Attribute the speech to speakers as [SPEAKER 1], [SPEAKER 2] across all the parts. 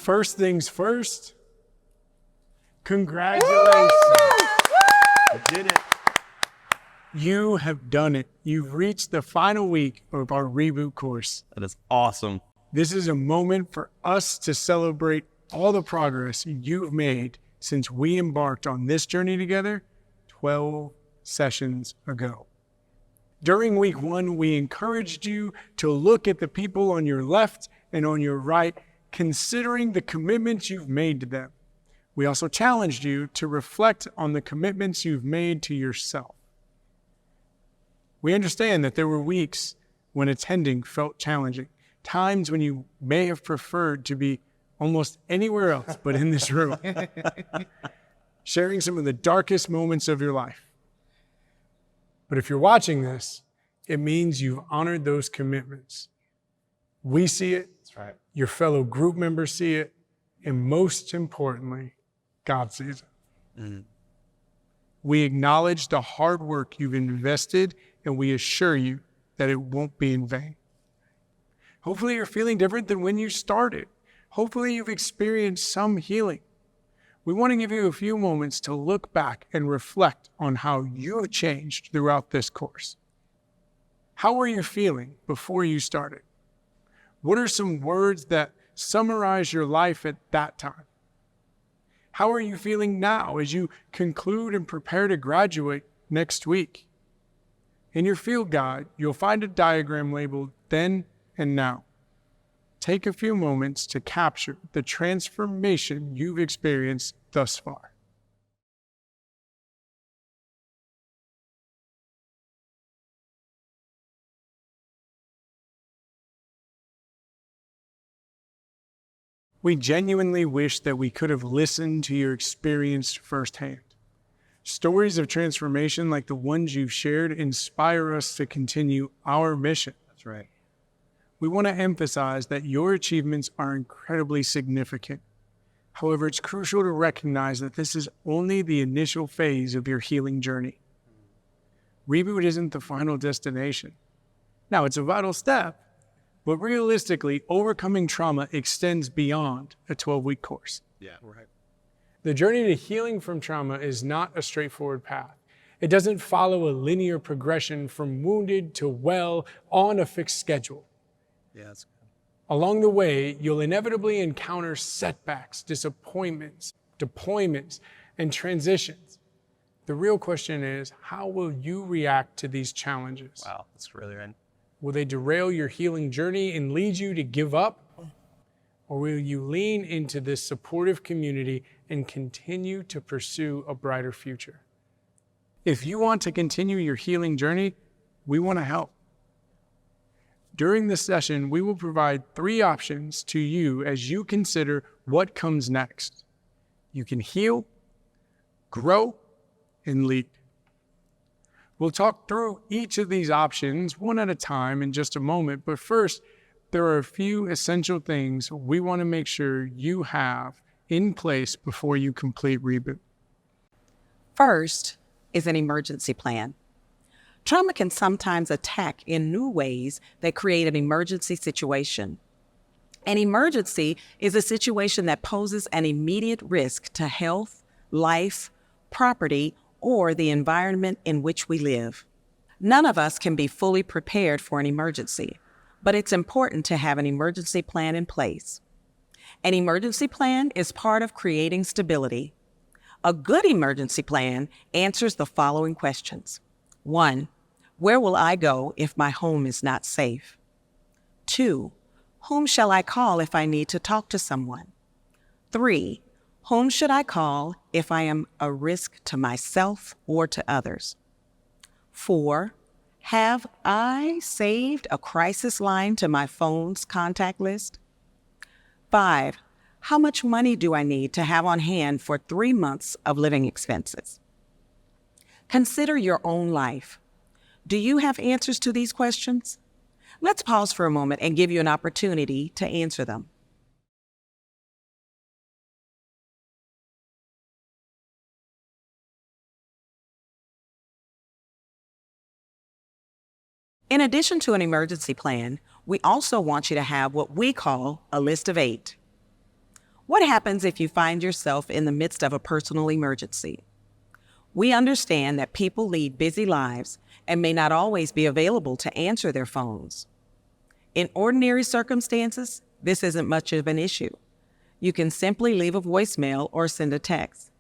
[SPEAKER 1] First things first, congratulations.
[SPEAKER 2] You did it.
[SPEAKER 1] You have done it. You've reached the final week of our Reboot course.
[SPEAKER 2] That is awesome.
[SPEAKER 1] This is a moment for us to celebrate all the progress you've made since we embarked on this journey together 12 sessions ago. During week 1, we encouraged you to look at the people on your left and on your right, considering the commitments you've made to them. We also challenged you to reflect on the commitments you've made to yourself. We understand that there were weeks when attending felt challenging, times when you may have preferred to be almost anywhere else but in this room, sharing some of the darkest moments of your life. But if you're watching this, it means you've honored those commitments. We see it,
[SPEAKER 2] That's right.
[SPEAKER 1] your fellow group members see it, and most importantly, God sees it.
[SPEAKER 2] Mm-hmm.
[SPEAKER 1] We acknowledge the hard work you've invested, and we assure you that it won't be in vain. Hopefully you're feeling different than when you started. Hopefully you've experienced some healing. We want to give you a few moments to look back and reflect on how you've changed throughout this course. How were you feeling before you started? What are some words that summarize your life at that time? How are you feeling now as you conclude and prepare to graduate next week? In your field guide, you'll find a diagram labeled Then and Now. Take a few moments to capture the transformation you've experienced thus far. We genuinely wish that we could have listened to your experience firsthand. Stories of transformation like the ones you've shared inspire us to continue our mission.
[SPEAKER 2] That's right.
[SPEAKER 1] We want to emphasize that your achievements are incredibly significant. However, it's crucial to recognize that this is only the initial phase of your healing journey. Reboot isn't the final destination. Now, it's a vital step, but realistically, overcoming trauma extends beyond a 12-week course.
[SPEAKER 2] Yeah, right.
[SPEAKER 1] The journey to healing from trauma is not a straightforward path. It doesn't follow a linear progression from wounded to well on a fixed schedule.
[SPEAKER 2] Yeah, that's good.
[SPEAKER 1] Along the way, you'll inevitably encounter setbacks, disappointments, deployments, and transitions. The real question is, how will you react to these challenges?
[SPEAKER 2] Wow, that's really right.
[SPEAKER 1] Will they derail your healing journey and lead you to give up? Or will you lean into this supportive community and continue to pursue a brighter future? If you want to continue your healing journey, we want to help. During this session, we will provide 3 options to you as you consider what comes next. You can heal, grow, and lead. We'll talk through each of these options one at a time in just a moment, but first, there are a few essential things we want to make sure you have in place before you complete Reboot.
[SPEAKER 3] First is an emergency plan. Trauma can sometimes attack in new ways that create an emergency situation. An emergency is a situation that poses an immediate risk to health, life, property, or the environment in which we live. None of us can be fully prepared for an emergency, but it's important to have an emergency plan in place. An emergency plan is part of creating stability. A good emergency plan answers the following questions. 1, where will I go if my home is not safe? 2, whom shall I call if I need to talk to someone? 3, whom should I call if I am a risk to myself or to others? 4, have I saved a crisis line to my phone's contact list? 5, how much money do I need to have on hand for 3 months of living expenses? Consider your own life. Do you have answers to these questions? Let's pause for a moment and give you an opportunity to answer them. In addition to an emergency plan, we also want you to have what we call a list of 8. What happens if you find yourself in the midst of a personal emergency? We understand that people lead busy lives and may not always be available to answer their phones. In ordinary circumstances, this isn't much of an issue. You can simply leave a voicemail or send a text.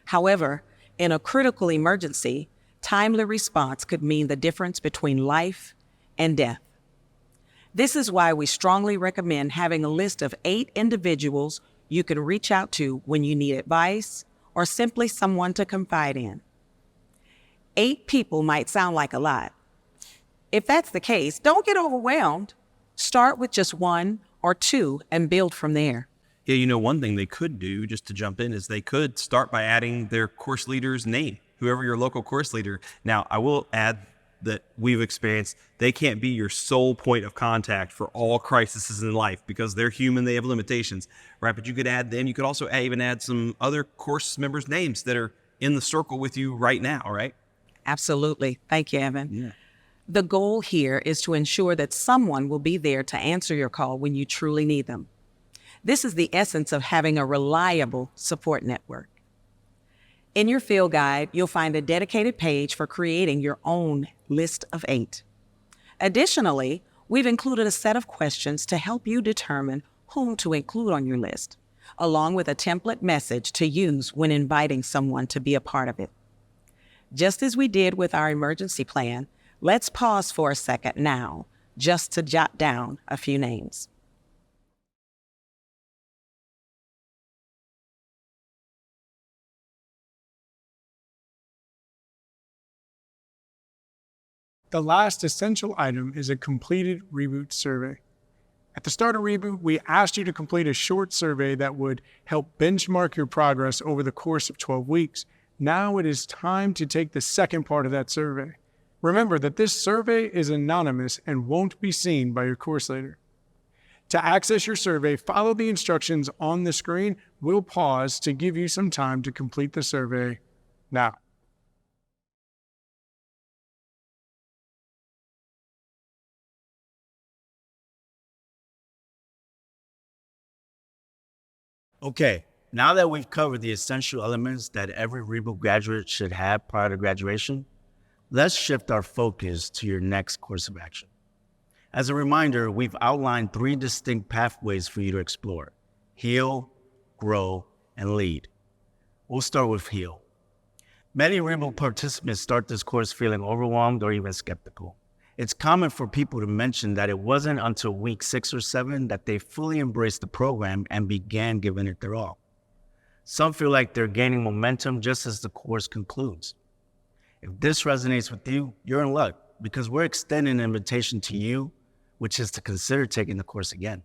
[SPEAKER 3] However, in a critical emergency, timely response could mean the difference between life and death. This is why we strongly recommend having a list of 8 individuals you can reach out to when you need advice or simply someone to confide in. 8 people might sound like a lot. If that's the case, don't get overwhelmed. Start with just 1 or 2 and build from there.
[SPEAKER 2] Yeah, one thing they could do, just to jump in, is they could start by adding their course leader's name, whoever your local course leader. Now, I will add that we've experienced, they can't be your sole point of contact for all crises in life because they're human, they have limitations, right? But you could add them. You could also even add some other course members' names that are in the circle with you right now, right?
[SPEAKER 3] Absolutely. Thank you, Evan.
[SPEAKER 2] Yeah.
[SPEAKER 3] The goal here is to ensure that someone will be there to answer your call when you truly need them. This is the essence of having a reliable support network. In your field guide, you'll find a dedicated page for creating your own list of 8. Additionally, we've included a set of questions to help you determine whom to include on your list, along with a template message to use when inviting someone to be a part of it. Just as we did with our emergency plan, let's pause for a second now, just to jot down a few names.
[SPEAKER 1] The last essential item is a completed Reboot survey. At the start of Reboot, we asked you to complete a short survey that would help benchmark your progress over the course of 12 weeks. Now it is time to take the second part of that survey. Remember that this survey is anonymous and won't be seen by your course leader. To access your survey, follow the instructions on the screen. We'll pause to give you some time to complete the survey now.
[SPEAKER 4] Okay, now that we've covered the essential elements that every Reboot graduate should have prior to graduation, let's shift our focus to your next course of action. As a reminder, we've outlined 3 distinct pathways for you to explore: heal, grow, and lead. We'll start with heal. Many Reboot participants start this course feeling overwhelmed or even skeptical. It's common for people to mention that it wasn't until week 6 or 7 that they fully embraced the program and began giving it their all. Some feel like they're gaining momentum just as the course concludes. If this resonates with you, you're in luck, because we're extending an invitation to you, which is to consider taking the course again.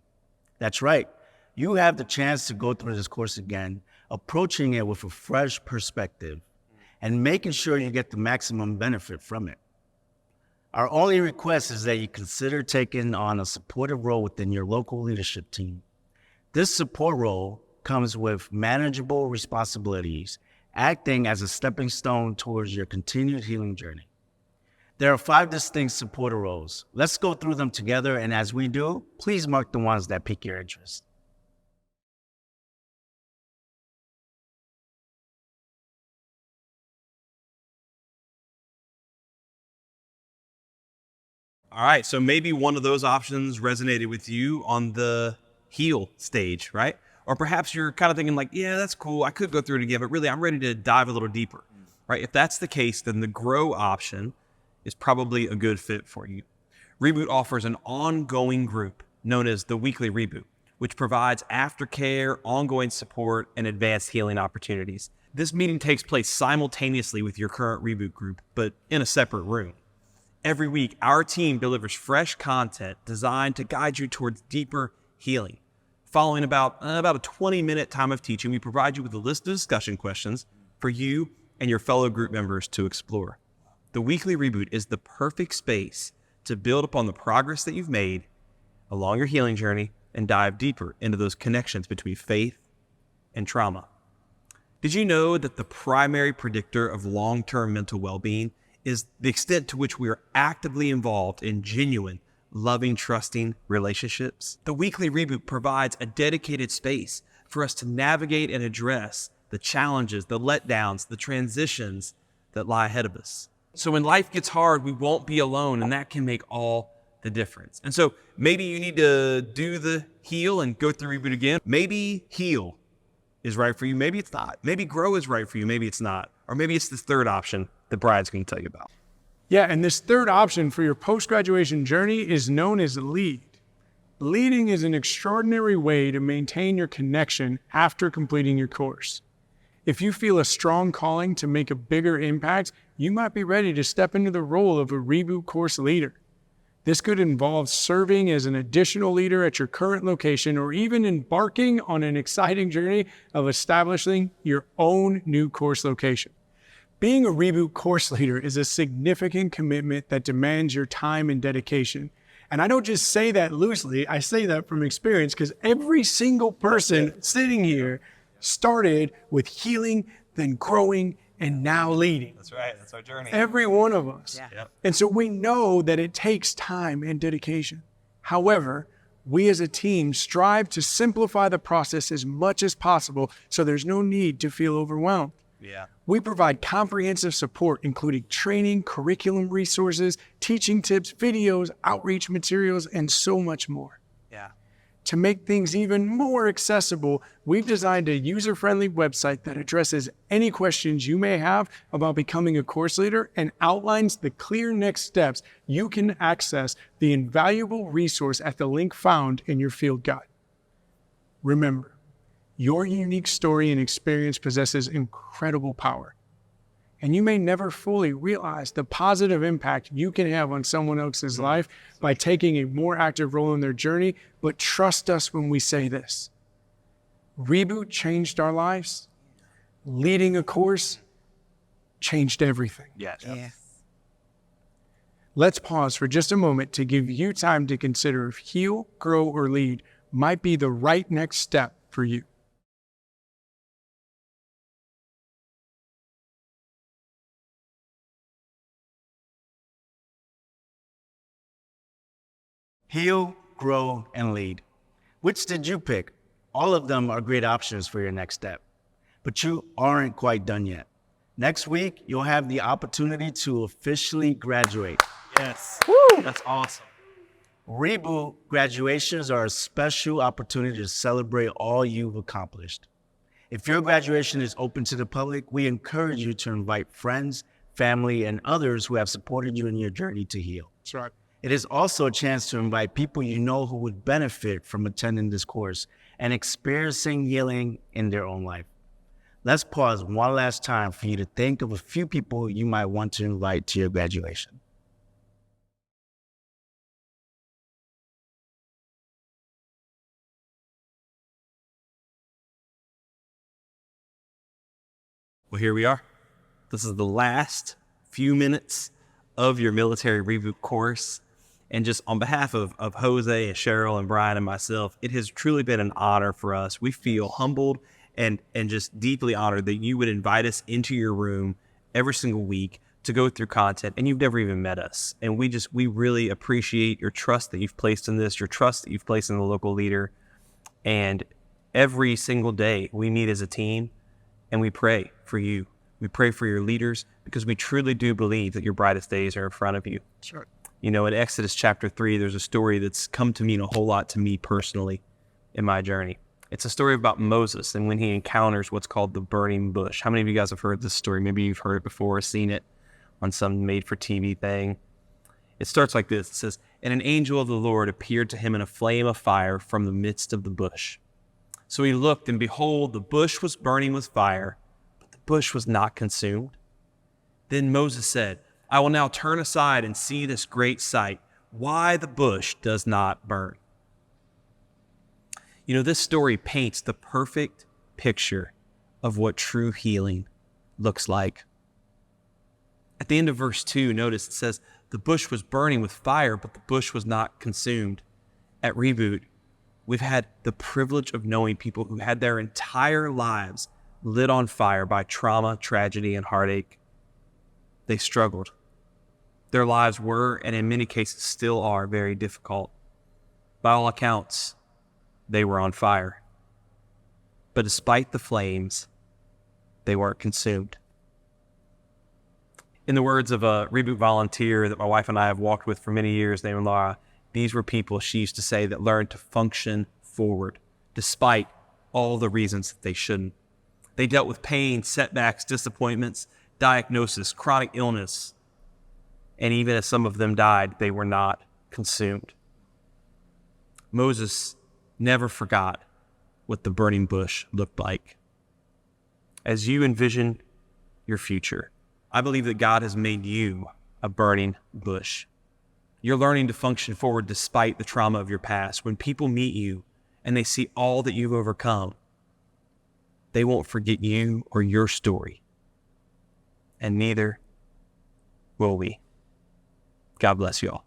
[SPEAKER 4] That's right. You have the chance to go through this course again, approaching it with a fresh perspective and making sure you get the maximum benefit from it. Our only request is that you consider taking on a supportive role within your local leadership team. This support role comes with manageable responsibilities, acting as a stepping stone towards your continued healing journey. There are 5 distinct supporter roles. Let's go through them together, and as we do, please mark the ones that pique your interest.
[SPEAKER 2] All right, so maybe one of those options resonated with you on the heal stage, right? Or perhaps you're kind of thinking like, yeah, that's cool, I could go through it again, but really I'm ready to dive a little deeper, right? If that's the case, then the grow option is probably a good fit for you. Reboot offers an ongoing group known as the Weekly Reboot, which provides aftercare, ongoing support, and advanced healing opportunities. This meeting takes place simultaneously with your current Reboot group, but in a separate room. Every week, our team delivers fresh content designed to guide you towards deeper healing. Following about a 20-minute time of teaching, we provide you with a list of discussion questions for you and your fellow group members to explore. The Weekly Reboot is the perfect space to build upon the progress that you've made along your healing journey and dive deeper into those connections between faith and trauma. Did you know that the primary predictor of long-term mental well-being is the extent to which we are actively involved in genuine, loving, trusting relationships? The Weekly Reboot provides a dedicated space for us to navigate and address the challenges, the letdowns, the transitions that lie ahead of us. So when life gets hard, we won't be alone, and that can make all the difference. And so maybe you need to do the heal and go through Reboot again. Maybe heal is right for you. Maybe it's not. Maybe grow is right for you. Maybe it's not. Or maybe it's this third option that Brian's going to tell you about.
[SPEAKER 1] Yeah, and this third option for your post-graduation journey is known as lead. Leading is an extraordinary way to maintain your connection after completing your course. If you feel a strong calling to make a bigger impact, you might be ready to step into the role of a Reboot course leader. This could involve serving as an additional leader at your current location or even embarking on an exciting journey of establishing your own new course location. Being a Reboot course leader is a significant commitment that demands your time and dedication. And I don't just say that loosely, I say that from experience because every single person sitting here started with healing, then growing, and now leading.
[SPEAKER 2] That's right. That's our journey.
[SPEAKER 1] Every one of us.
[SPEAKER 3] Yeah.
[SPEAKER 2] Yep.
[SPEAKER 1] And so we know that it takes time and dedication. However, we as a team strive to simplify the process as much as possible so there's no need to feel overwhelmed.
[SPEAKER 2] Yeah.
[SPEAKER 1] We provide comprehensive support, including training, curriculum resources, teaching tips, videos, outreach materials, and so much more.
[SPEAKER 2] Yeah.
[SPEAKER 1] To make things even more accessible, we've designed a user-friendly website that addresses any questions you may have about becoming a course leader and outlines the clear next steps you can access the invaluable resource at the link found in your field guide. Remember, your unique story and experience possesses incredible power, and you may never fully realize the positive impact you can have on someone else's life by taking a more active role in their journey. But trust us when we say this: Reboot changed our lives. Leading a course changed everything.
[SPEAKER 2] Yes.
[SPEAKER 3] Yes.
[SPEAKER 1] Let's pause for just a moment to give you time to consider if heal, grow, or lead might be the right next step for you.
[SPEAKER 4] Heal, grow, and lead. Which did you pick? All of them are great options for your next step, but you aren't quite done yet. Next week, you'll have the opportunity to officially graduate.
[SPEAKER 2] Yes. That's awesome.
[SPEAKER 4] Reboot graduations are a special opportunity to celebrate all you've accomplished. If your graduation is open to the public, we encourage you to invite friends, family, and others who have supported you in your journey to heal.
[SPEAKER 1] That's right.
[SPEAKER 4] It is also a chance to invite people you know who would benefit from attending this course and experiencing healing in their own life. Let's pause one last time for you to think of a few people you might want to invite to your graduation.
[SPEAKER 2] Well, here we are. This is the last few minutes of your military reboot course. And just on behalf of Jose and Cheryl and Brian and myself, it has truly been an honor for us. We feel humbled and just deeply honored that you would invite us into your room every single week to go through content, and you've never even met us. And we really appreciate your trust that you've placed in this, your trust that you've placed in the local leader. And every single day we meet as a team and we pray for you. We pray for your leaders because we truly do believe that your brightest days are in front of you.
[SPEAKER 1] Sure.
[SPEAKER 2] You know, in Exodus chapter 3, there's a story that's come to mean a whole lot to me personally in my journey. It's a story about Moses and when he encounters what's called the burning bush. How many of you guys have heard this story? Maybe you've heard it before or seen it on some made-for-TV thing. It starts like this. It says, "And an angel of the Lord appeared to him in a flame of fire from the midst of the bush. So he looked, and behold, the bush was burning with fire, but the bush was not consumed. Then Moses said, I will now turn aside and see this great sight, why the bush does not burn." You know, this story paints the perfect picture of what true healing looks like. At the end of verse 2, notice it says, the bush was burning with fire, but the bush was not consumed. At Reboot, we've had the privilege of knowing people who had their entire lives lit on fire by trauma, tragedy, and heartache. They struggled. Their lives were, and in many cases still are, very difficult. By all accounts, they were on fire. but despite the flames, they weren't consumed. In the words of a Reboot volunteer that my wife and I have walked with for many years, named Laura, these were people, she used to say, that learned to function forward, despite all the reasons that they shouldn't. They dealt with pain, setbacks, disappointments, diagnosis, chronic illness, and even as some of them died, they were not consumed. Moses never forgot what the burning bush looked like. As you envision your future, I believe that God has made you a burning bush. You're learning to function forward despite the trauma of your past. When people meet you and they see all that you've overcome, they won't forget you or your story. And neither will we. God bless you all.